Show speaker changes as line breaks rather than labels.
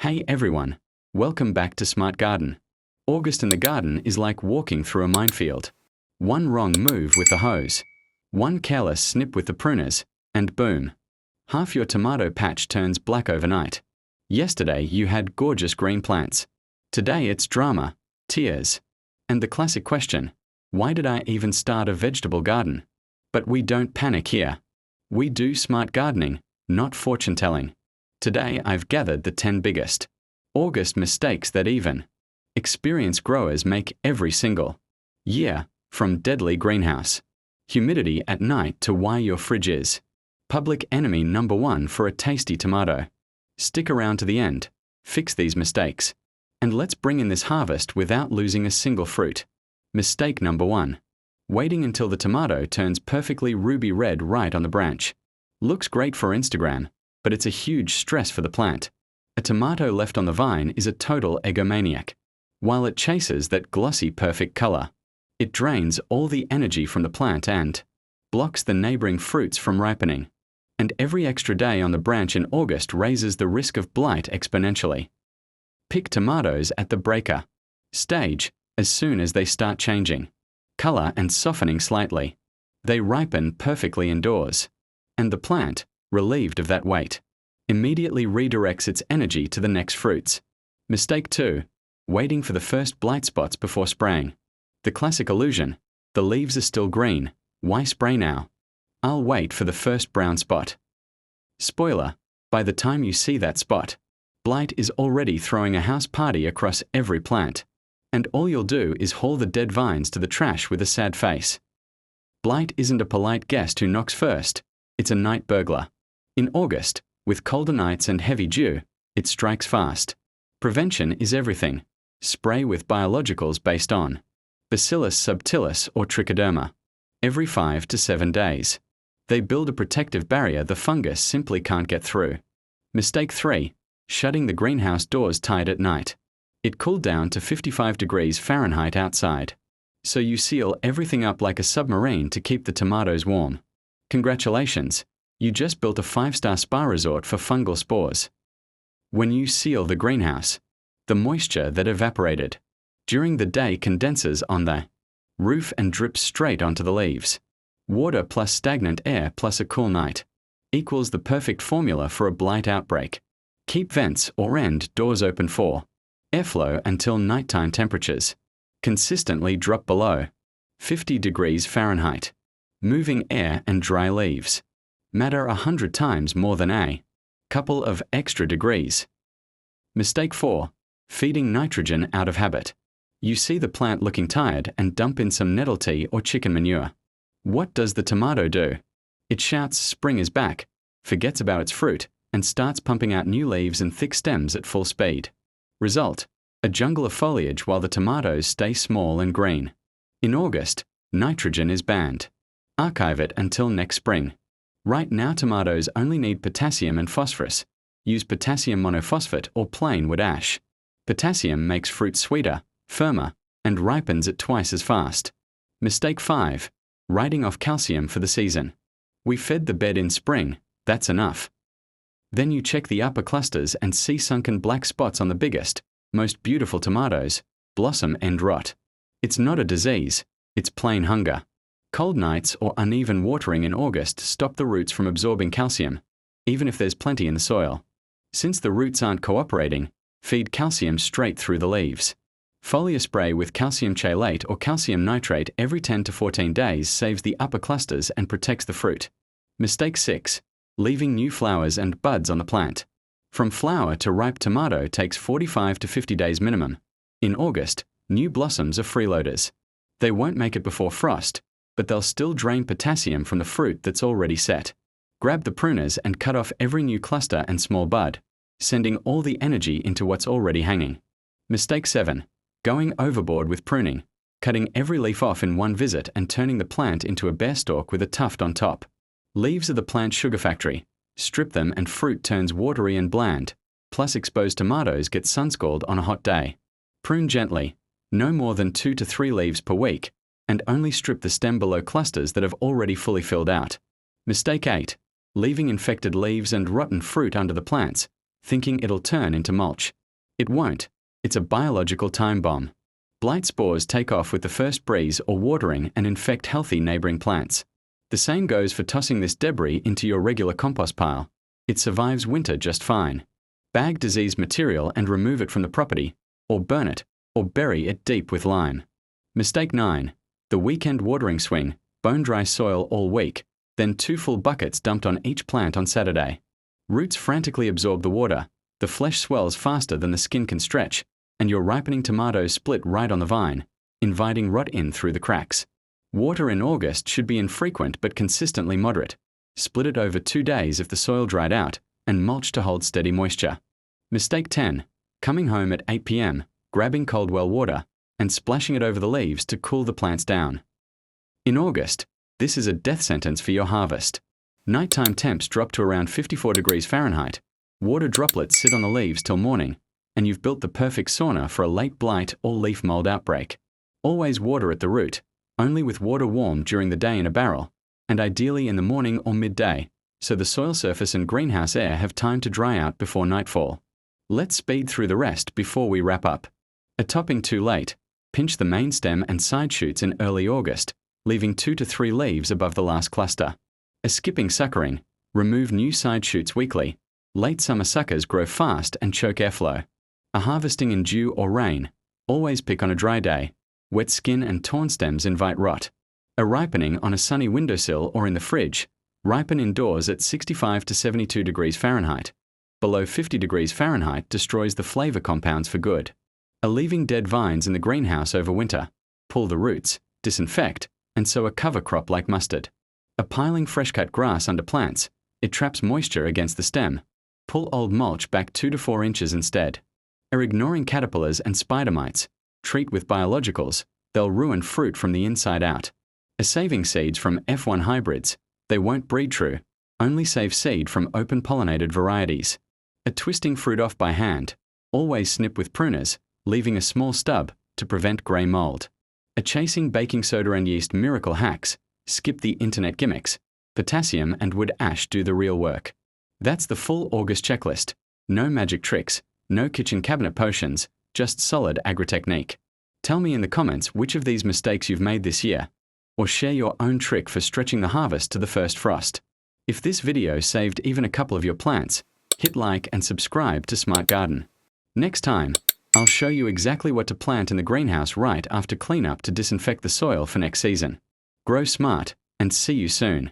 Hey everyone, welcome back to Smart Garden. August in the garden is like walking through a minefield. One wrong move with the hose, one careless snip with the pruners, and boom. Half your tomato patch turns black overnight. Yesterday you had gorgeous green plants. Today it's drama, tears, and the classic question, why did I even start a vegetable garden? But we don't panic here. We do smart gardening, not fortune telling. Today I've gathered the 10 biggest August mistakes that even experienced growers make every single year, from deadly greenhouse humidity at night to why your fridge is public enemy number one for a tasty tomato. Stick around to the end, fix these mistakes, and let's bring in this harvest without losing a single fruit. Mistake number 1. Waiting until the tomato turns perfectly ruby red right on the branch. Looks great for Instagram, but it's a huge stress for the plant. A tomato left on the vine is a total egomaniac. While it chases that glossy perfect color, it drains all the energy from the plant and blocks the neighboring fruits from ripening. And every extra day on the branch in August raises the risk of blight exponentially. Pick tomatoes at the breaker stage as soon as they start changing color and softening slightly. They ripen perfectly indoors, and the plant, relieved of that weight, immediately redirects its energy to the next fruits. Mistake 2. Waiting for the first blight spots before spraying. The classic illusion, the leaves are still green, why spray now? I'll wait for the first brown spot. Spoiler, by the time you see that spot, blight is already throwing a house party across every plant, and all you'll do is haul the dead vines to the trash with a sad face. Blight isn't a polite guest who knocks first, it's a night burglar. In August, with colder nights and heavy dew, it strikes fast. Prevention is everything. Spray with biologicals based on Bacillus subtilis or Trichoderma every 5 to 7 days. They build a protective barrier the fungus simply can't get through. Mistake 3. Shutting the greenhouse doors tight at night. It cooled down to 55 degrees Fahrenheit outside, so you seal everything up like a submarine to keep the tomatoes warm. Congratulations! You just built a 5-star spa resort for fungal spores. When you seal the greenhouse, the moisture that evaporated during the day condenses on the roof and drips straight onto the leaves. Water plus stagnant air plus a cool night equals the perfect formula for a blight outbreak. Keep vents or end doors open for airflow until nighttime temperatures consistently drop below 50 degrees Fahrenheit. Moving air and dry leaves matter 100 times more than a couple of extra degrees. Mistake 4. Feeding nitrogen out of habit. You see the plant looking tired and dump in some nettle tea or chicken manure. What does the tomato do? It shouts spring is back, forgets about its fruit, and starts pumping out new leaves and thick stems at full speed. Result: a jungle of foliage while the tomatoes stay small and green. In August, nitrogen is banned. Archive it until next spring. Right now tomatoes only need potassium and phosphorus. Use potassium monophosphate or plain wood ash. Potassium makes fruit sweeter, firmer, and ripens it twice as fast. Mistake 5. Writing off calcium for the season. We fed the bed in spring, that's enough. Then you check the upper clusters and see sunken black spots on the biggest, most beautiful tomatoes, blossom end rot. It's not a disease, it's plain hunger. Cold nights or uneven watering in August stop the roots from absorbing calcium, even if there's plenty in the soil. Since the roots aren't cooperating, feed calcium straight through the leaves. Foliar spray with calcium chelate or calcium nitrate every 10 to 14 days saves the upper clusters and protects the fruit. Mistake 6. Leaving new flowers and buds on the plant. From flower to ripe tomato takes 45 to 50 days minimum. In August, new blossoms are freeloaders. They won't make it before frost, but they'll still drain potassium from the fruit that's already set. Grab the pruners and cut off every new cluster and small bud, sending all the energy into what's already hanging. Mistake 7. Going overboard with pruning, cutting every leaf off in one visit and turning the plant into a bare stalk with a tuft on top. Leaves are the plant's sugar factory. Strip them and fruit turns watery and bland, plus exposed tomatoes get sunscalded on a hot day. Prune gently, no more than 2 to 3 leaves per week, and only strip the stem below clusters that have already fully filled out. Mistake 8. Leaving infected leaves and rotten fruit under the plants, thinking it'll turn into mulch. It won't. It's a biological time bomb. Blight spores take off with the first breeze or watering and infect healthy neighboring plants. The same goes for tossing this debris into your regular compost pile. It survives winter just fine. Bag diseased material and remove it from the property, or burn it, or bury it deep with lime. Mistake 9. The weekend watering swing, bone-dry soil all week, then 2 full buckets dumped on each plant on Saturday. Roots frantically absorb the water, the flesh swells faster than the skin can stretch, and your ripening tomatoes split right on the vine, inviting rot in through the cracks. Water in August should be infrequent but consistently moderate. Split it over 2 days if the soil dried out, and mulch to hold steady moisture. Mistake 10. Coming home at 8 p.m., grabbing cold well water, and splashing it over the leaves to cool the plants down. In August, this is a death sentence for your harvest. Nighttime temps drop to around 54 degrees Fahrenheit. Water droplets sit on the leaves till morning, and you've built the perfect sauna for a late blight or leaf mold outbreak. Always water at the root, only with water warm during the day in a barrel, and ideally in the morning or midday, so the soil surface and greenhouse air have time to dry out before nightfall. Let's speed through the rest before we wrap up. A topping too late, pinch the main stem and side shoots in early August, leaving 2 to 3 leaves above the last cluster. A skipping suckering, remove new side shoots weekly. Late summer suckers grow fast and choke airflow. A harvesting in dew or rain, always pick on a dry day. Wet skin and torn stems invite rot. A ripening on a sunny windowsill or in the fridge, ripen indoors at 65 to 72 degrees Fahrenheit. Below 50 degrees Fahrenheit destroys the flavor compounds for good. A leaving dead vines in the greenhouse over winter, pull the roots, disinfect, and sow a cover crop like mustard. A piling fresh-cut grass under plants, it traps moisture against the stem. Pull old mulch back 2 to 4 inches instead. Are ignoring caterpillars and spider mites, treat with biologicals, they'll ruin fruit from the inside out. A saving seeds from F1 hybrids, they won't breed true, only save seed from open-pollinated varieties. A twisting fruit off by hand, always snip with pruners, leaving a small stub to prevent grey mold. A chasing baking soda and yeast miracle hacks, skip the internet gimmicks. Potassium and wood ash do the real work. That's the full August checklist. No magic tricks, no kitchen cabinet potions, just solid agri-technique. Tell me in the comments which of these mistakes you've made this year, or share your own trick for stretching the harvest to the first frost. If this video saved even a couple of your plants, hit like and subscribe to Smart Garden. Next time, I'll show you exactly what to plant in the greenhouse right after cleanup to disinfect the soil for next season. Grow smart, and see you soon.